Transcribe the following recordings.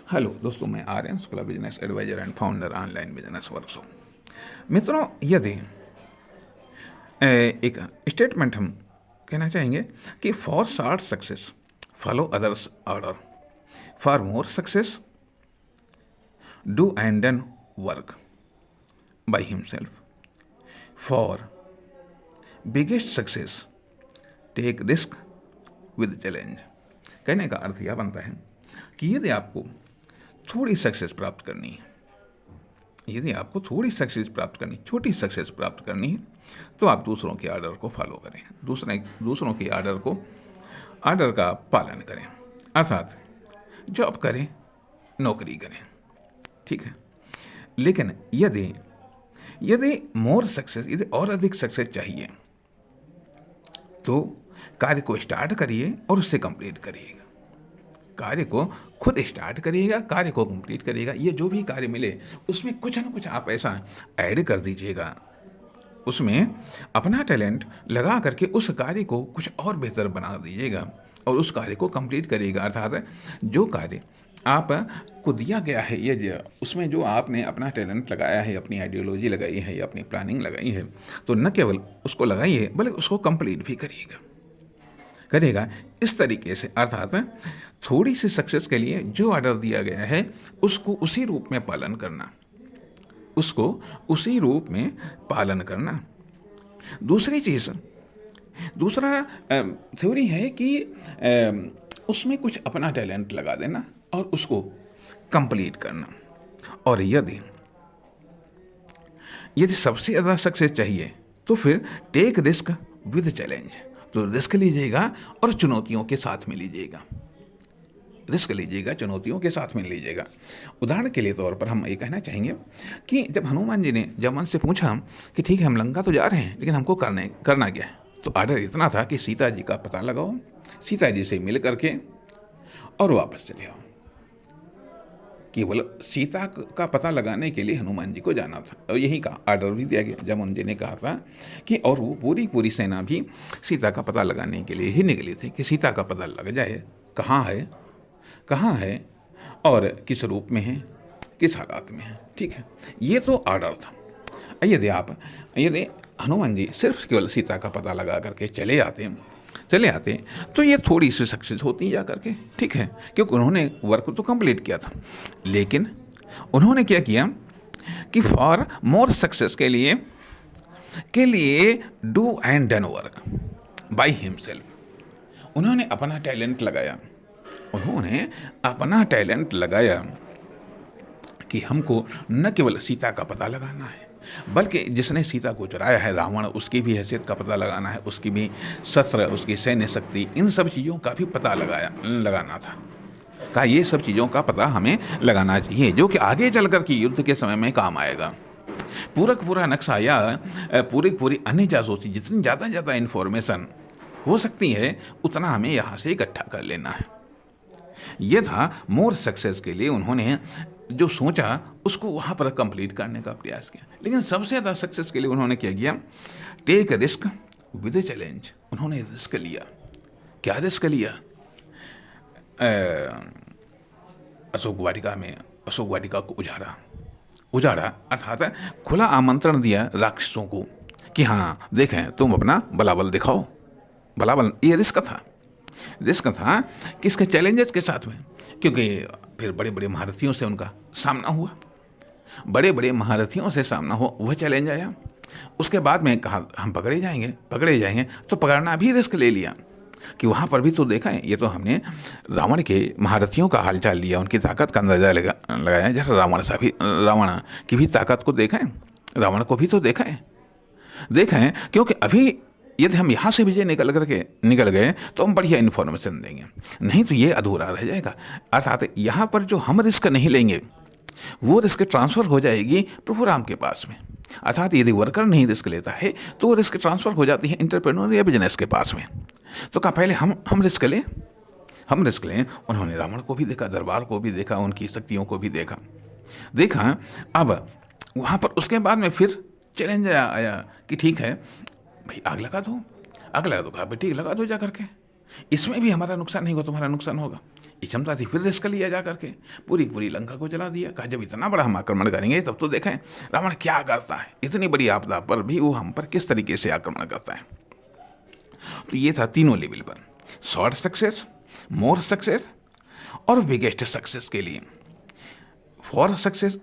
Hello दोस्तों, मैं Aryan Shukla, business adviser and founder online business workshop. मित्रों, यदि एक स्टेटमेंट हम कहना चाहेंगे कि for short success follow others order, for more success do and done work by himself, for biggest success take risk with challenge. कहने का अर्थ यह बनता है कि यदि आपको थोड़ी सक्सेस प्राप्त करनी है, यदि आपको थोड़ी सक्सेस प्राप्त करनी, छोटी सक्सेस प्राप्त करनी है, तो आप दूसरों के आर्डर को फॉलो करें, दूसरों के आर्डर का पालन करें, अर्थात जॉब करें, नौकरी करें, ठीक है। लेकिन यदि यदि मोर सक्सेस, यदि और अधिक सक्सेस चाहिए, तो कार्य को स्टार्ट करिए और उससे कंप्लीट करिएगा। कार्य को खुद स्टार्ट करिएगा, कार्य को कंप्लीट करिएगा। ये जो भी कार्य मिले उसमें कुछ न कुछ आप ऐसा ऐड कर दीजिएगा, उसमें अपना टैलेंट लगा करके उस कार्य को कुछ और बेहतर बना दीजिएगा और उस कार्य को कंप्लीट करिएगा। अर्थात जो कार्य आपको दिया गया है, ये उसमें जो आपने अपना टैलेंट लगाया है, अपनी आइडियोलॉजी लगाई है या अपनी प्लानिंग लगाई है, तो न केवल उसको लगाइए बल्कि उसको कंप्लीट भी करेगा इस तरीके से। अर्थात थोड़ी सी सक्सेस के लिए जो ऑर्डर दिया गया है उसको उसी रूप में पालन करना, उसको उसी रूप में पालन करना। दूसरा थ्योरी है कि उसमें कुछ अपना टैलेंट लगा देना और उसको कंप्लीट करना। और यदि सबसे ज़्यादा सक्सेस चाहिए तो फिर टेक रिस्क विद चैलेंज, तो रिस्क लीजिएगा और चुनौतियों के साथ में लीजिएगा, चुनौतियों के साथ में लीजिएगा। उदाहरण के लिए तौर पर हम ये कहना चाहेंगे कि जब हनुमान जी ने जमन से पूछा कि ठीक है, हम लंका तो जा रहे हैं लेकिन हमको करना क्या है, तो ऑर्डर इतना था कि सीता जी का पता लगाओ, सीता जी से मिल करके और वापस चले आओ। केवल सीता का पता लगाने के लिए हनुमान जी को जाना था और यही का ऑर्डर भी दिया गया। जमुन जी ने कहा था कि और वो पूरी सेना भी सीता का पता लगाने के लिए ही निकली थी कि सीता का पता लग जाए, कहाँ है और किस रूप में है, किस हालात में है, ठीक है। ये तो ऑर्डर था। यदि हनुमान जी सिर्फ केवल सीता का पता लगा करके चले आते तो ये थोड़ी सी सक्सेस होती जा करके, ठीक है, क्योंकि उन्होंने वर्क तो कंप्लीट किया था। लेकिन उन्होंने क्या किया कि फॉर मोर सक्सेस के लिए do and done work by himself. उन्होंने अपना टैलेंट लगाया कि हमको न केवल सीता का पता लगाना है, बल्कि जिसने सीता को चुराया है रावण, उसकी भी हैसियत का पता लगाना है, उसकी भी शस्त्र, उसकी सैन्य शक्ति, इन सब चीज़ों का भी पता लगाना था। कहा ये सब चीज़ों का पता हमें लगाना चाहिए जो कि आगे चल कर के युद्ध के समय में काम आएगा। पूरा नक्शा या पूरी अन्य जासूसी, जितनी ज़्यादा इन्फॉर्मेशन हो सकती है उतना हमें यहाँ से इकट्ठा कर लेना है। ये था मोर सक्सेस के लिए उन्होंने जो सोचा उसको वहाँ पर कंप्लीट करने का प्रयास किया। लेकिन सबसे ज़्यादा सक्सेस के लिए उन्होंने क्या किया, टेक रिस्क विद चैलेंज। उन्होंने रिस्क लिया। क्या रिस्क लिया? अशोक वाटिका को उजाड़ा अर्थात खुला आमंत्रण दिया राक्षसों को कि हाँ देखें, तुम अपना बलाबल दिखाओ। ये रिस्क था किसके? चैलेंजेस के साथ में, क्योंकि फिर बड़े महारथियों से उनका सामना हुआ, वह चैलेंज आया। उसके बाद में कहा हम पकड़े जाएंगे, तो पकड़ना भी रिस्क ले लिया कि वहाँ पर भी तो देखा है। ये तो हमने रावण के महारथियों का हालचाल लिया, उनकी ताकत का अंदाजा लगाया। जैसे रावण की भी ताकत को देखा है, रावण को भी तो देखा है, क्योंकि अभी यदि हम यहाँ से विजय निकल गए तो हम बढ़िया इन्फॉर्मेशन देंगे, नहीं तो ये अधूरा रह जाएगा। अर्थात यहाँ पर जो हम रिस्क नहीं लेंगे वो रिस्क ट्रांसफ़र हो जाएगी प्रभु राम के पास में। अर्थात यदि वर्कर नहीं रिस्क लेता है तो वो रिस्क ट्रांसफ़र हो जाती है एंटरप्रेन्योर या बिजनेस के पास में। तो कहा पहले हम रिस्क लें। उन्होंने रावण को भी देखा, दरबार को भी देखा, उनकी शक्तियों को भी देखा। अब वहाँ पर उसके बाद में फिर चैलेंज आया कि ठीक है भाई, आग लगा दो। कहा भाई ठीक, लगा दो जा करके, इसमें भी हमारा नुकसान नहीं होगा, तुम्हारा नुकसान होगा। ये क्षमता थी। फिर रिस्क लिया जा करके पूरी पूरी लंका को जला दिया। कहा जब इतना बड़ा हम आक्रमण करेंगे तब तो देखें रावण क्या करता है, इतनी बड़ी आपदा पर भी वो हम पर किस तरीके से आक्रमण करता है। तो ये था तीनों लेवल पर, शॉर्ट सक्सेस, मोर सक्सेस और बिगेस्ट सक्सेस के लिए। फॉर सक्सेस,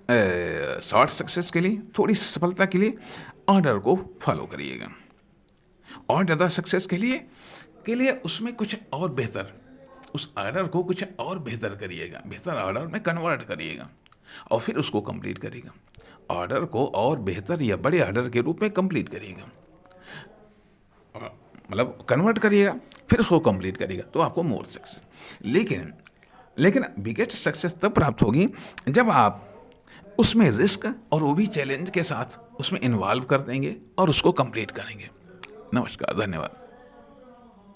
शॉर्ट सक्सेस के लिए, थोड़ी सफलता के लिए ऑर्डर को फॉलो करिएगा, और ज़्यादा सक्सेस के लिए उसमें कुछ और बेहतर, उस ऑर्डर को कुछ और बेहतर करिएगा, बेहतर ऑर्डर में कन्वर्ट करिएगा और फिर उसको कंप्लीट करिएगा। ऑर्डर को और बेहतर या बड़े ऑर्डर के रूप में कंप्लीट करिएगा, मतलब कन्वर्ट करिएगा, फिर उसको कंप्लीट करिएगा, तो आपको मोर सक्सेस। लेकिन बिगेस्ट सक्सेस तब प्राप्त होगी जब आप उसमें रिस्क और वो भी चैलेंज के साथ उसमें इन्वॉल्व कर देंगे और उसको कंप्लीट करेंगे। नमस्कार, धन्यवाद।